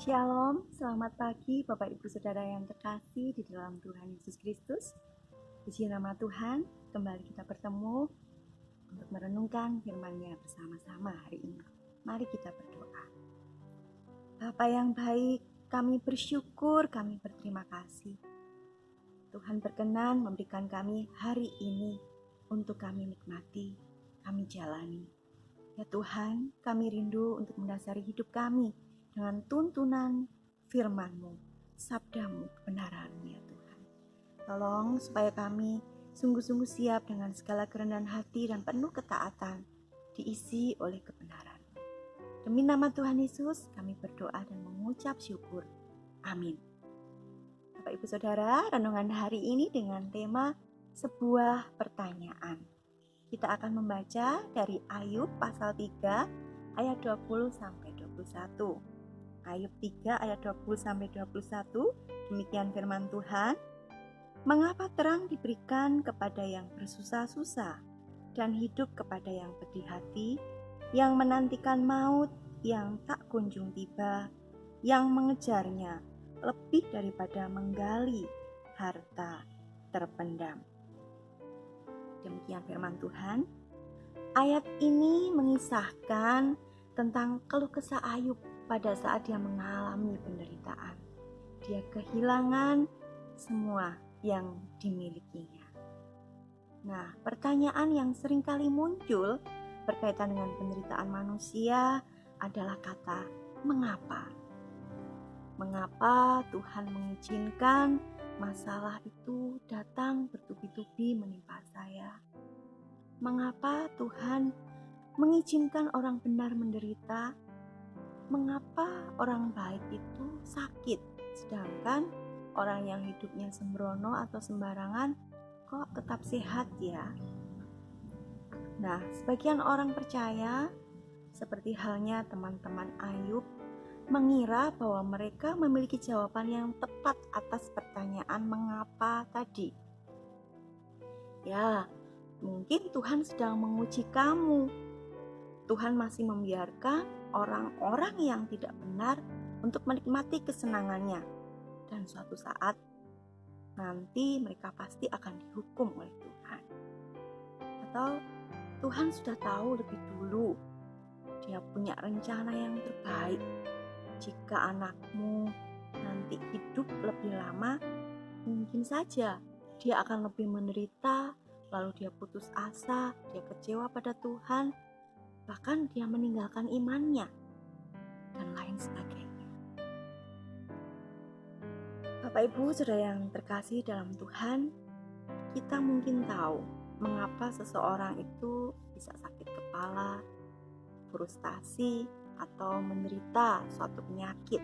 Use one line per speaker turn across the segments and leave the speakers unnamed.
Shalom, selamat pagi Bapak Ibu Saudara yang terkasih di dalam Tuhan Yesus Kristus. Puji nama Tuhan, kembali kita bertemu untuk merenungkan firman-Nya bersama-sama hari ini. Mari kita berdoa. Bapa yang baik, kami bersyukur, kami berterima kasih. Tuhan berkenan memberikan kami hari ini untuk kami nikmati, kami jalani. Ya Tuhan, kami rindu untuk mendasari hidup kami dengan tuntunan firman-Mu, sabda-Mu, kebenaran-Mu ya Tuhan. Tolong supaya kami sungguh-sungguh siap dengan segala kerendahan hati dan penuh ketaatan, diisi oleh kebenaran. Demi nama Tuhan Yesus, kami berdoa dan mengucap syukur. Amin. Bapak Ibu Saudara, renungan hari ini dengan tema sebuah pertanyaan. Kita akan membaca dari Ayub pasal 3 ayat 20-21. Ayub 3 ayat 20-21, demikian firman Tuhan. Mengapa terang diberikan kepada yang bersusah-susah dan hidup kepada yang pedih hati, yang menantikan maut yang tak kunjung tiba, yang mengejarnya lebih daripada menggali harta terpendam. Demikian firman Tuhan. Ayat ini mengisahkan tentang keluh kesah Ayub pada saat dia mengalami penderitaan. Dia kehilangan semua yang dimilikinya. Nah, pertanyaan yang seringkali muncul berkaitan dengan penderitaan manusia adalah kata mengapa. Mengapa Tuhan mengizinkan masalah itu datang bertubi-tubi menimpa saya? Mengapa Tuhan mengizinkan orang benar menderita? Mengapa orang baik itu sakit, sedangkan orang yang hidupnya sembrono atau sembarangan kok tetap sehat ya? Nah, sebagian orang percaya, seperti halnya teman-teman Ayub, mengira bahwa mereka memiliki jawaban yang tepat atas pertanyaan mengapa tadi. Ya, mungkin Tuhan sedang menguji kamu. Tuhan masih membiarkan orang-orang yang tidak benar untuk menikmati kesenangannya. Dan suatu saat nanti mereka pasti akan dihukum oleh Tuhan. Atau Tuhan sudah tahu lebih dulu. Dia punya rencana yang terbaik. Jika anakmu nanti hidup lebih lama, mungkin saja dia akan lebih menderita, lalu dia putus asa, dia kecewa pada Tuhan, bahkan dia meninggalkan imannya, dan lain sebagainya. Bapak Ibu Saudara yang terkasih dalam Tuhan, kita mungkin tahu mengapa seseorang itu bisa sakit kepala, frustasi, atau menderita suatu penyakit.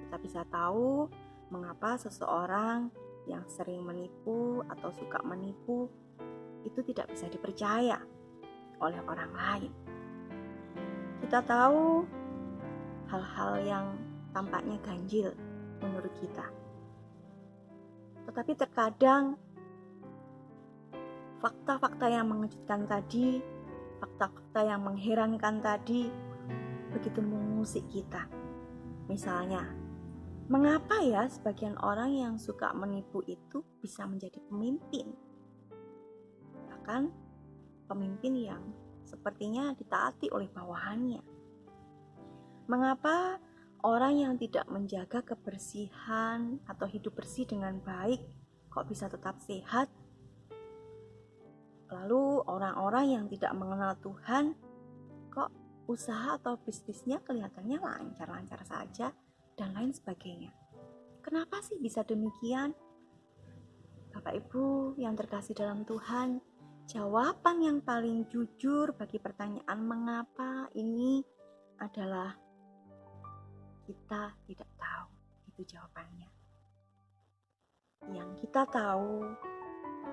Kita bisa tahu mengapa seseorang yang sering menipu atau suka menipu itu tidak bisa dipercaya oleh orang lain. Kita tahu hal-hal yang tampaknya ganjil menurut kita. Tetapi terkadang fakta-fakta yang mengejutkan tadi, fakta-fakta yang mengherankan tadi begitu mengusik kita. Misalnya, mengapa ya sebagian orang yang suka menipu itu bisa menjadi pemimpin? Bahkan pemimpin yang sepertinya ditaati oleh bawahannya. Mengapa orang yang tidak menjaga kebersihan atau hidup bersih dengan baik kok bisa tetap sehat? Lalu orang-orang yang tidak mengenal Tuhan kok usaha atau bisnisnya kelihatannya lancar-lancar saja dan lain sebagainya. Kenapa sih bisa demikian? Bapak Ibu yang terkasih dalam Tuhan, jawaban yang paling jujur bagi pertanyaan mengapa ini adalah kita tidak tahu itu jawabannya. Yang kita tahu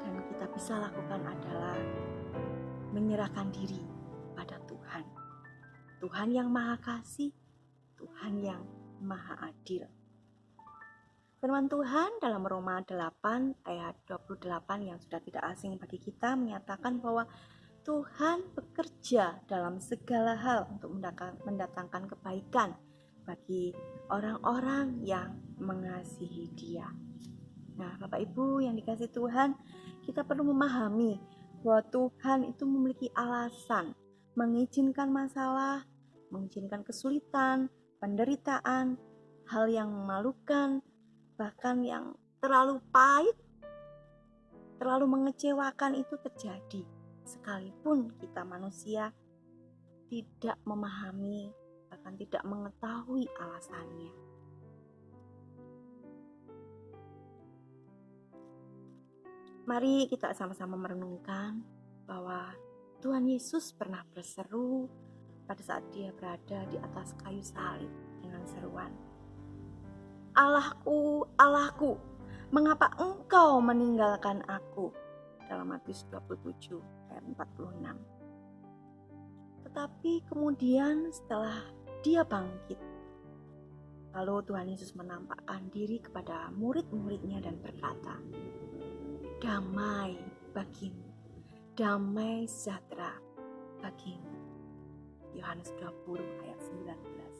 dan kita bisa lakukan adalah menyerahkan diri pada Tuhan. Tuhan yang Maha Kasih, Tuhan yang Maha Adil. Firman Tuhan dalam Roma 8 ayat 28 yang sudah tidak asing bagi kita menyatakan bahwa Tuhan bekerja dalam segala hal untuk mendatangkan kebaikan bagi orang-orang yang mengasihi Dia. Nah, Bapak Ibu yang dikasihi Tuhan, kita perlu memahami bahwa Tuhan itu memiliki alasan mengizinkan masalah, mengizinkan kesulitan, penderitaan, hal yang memalukan, bahkan yang terlalu pahit, terlalu mengecewakan itu terjadi. Sekalipun kita manusia tidak memahami, bahkan tidak mengetahui alasannya. Mari kita sama-sama merenungkan bahwa Tuhan Yesus pernah berseru pada saat Dia berada di atas kayu salib dengan seruan, "Allahku, Allahku, mengapa Engkau meninggalkan aku?" Dalam Matius 27 ayat 46. Tetapi kemudian setelah Dia bangkit, lalu Tuhan Yesus menampakkan diri kepada murid-muridnya dan berkata, "Damai bagimu, damai sejahtera bagimu." Yohanes 20 ayat 19.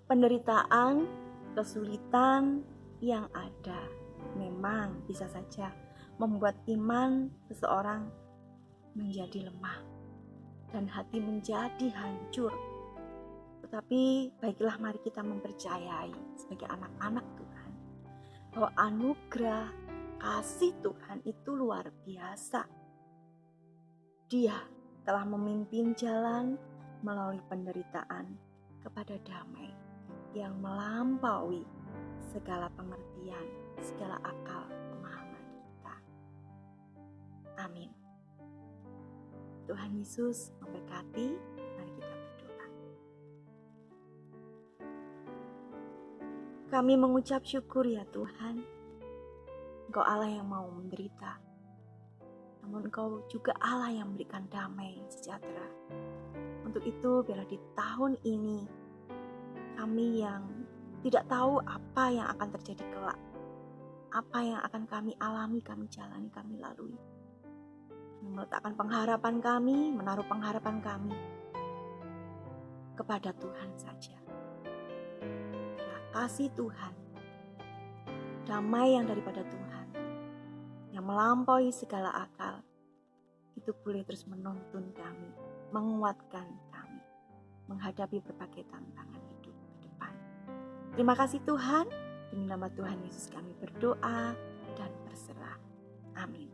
Penderitaan, kesulitan yang ada memang bisa saja membuat iman seseorang menjadi lemah dan hati menjadi hancur. Tetapi baiklah, mari kita mempercayai sebagai anak-anak Tuhan bahwa anugerah kasih Tuhan itu luar biasa. Dia telah memimpin jalan melalui penderitaan kepada damai yang melampaui segala pengertian, segala akal pemahaman kita. Amin. Tuhan Yesus memberkati. Mari kita berdoa. Kami mengucap syukur ya Tuhan, Engkau Allah yang mau menderita, namun Engkau juga Allah yang memberikan damai sejahtera. Untuk itu, biarlah di tahun ini kami yang tidak tahu apa yang akan terjadi kelak, apa yang akan kami alami, kami jalani, kami lalui, meletakkan pengharapan kami, menaruh pengharapan kami kepada Tuhan saja. Biarlah kasih Tuhan, damai yang daripada Tuhan, yang melampaui segala akal, itu boleh terus menuntun kami, menguatkan kami, menghadapi berbagai tantangan hidup ke depan. Terima kasih Tuhan, demi nama Tuhan Yesus kami berdoa dan berserah. Amin.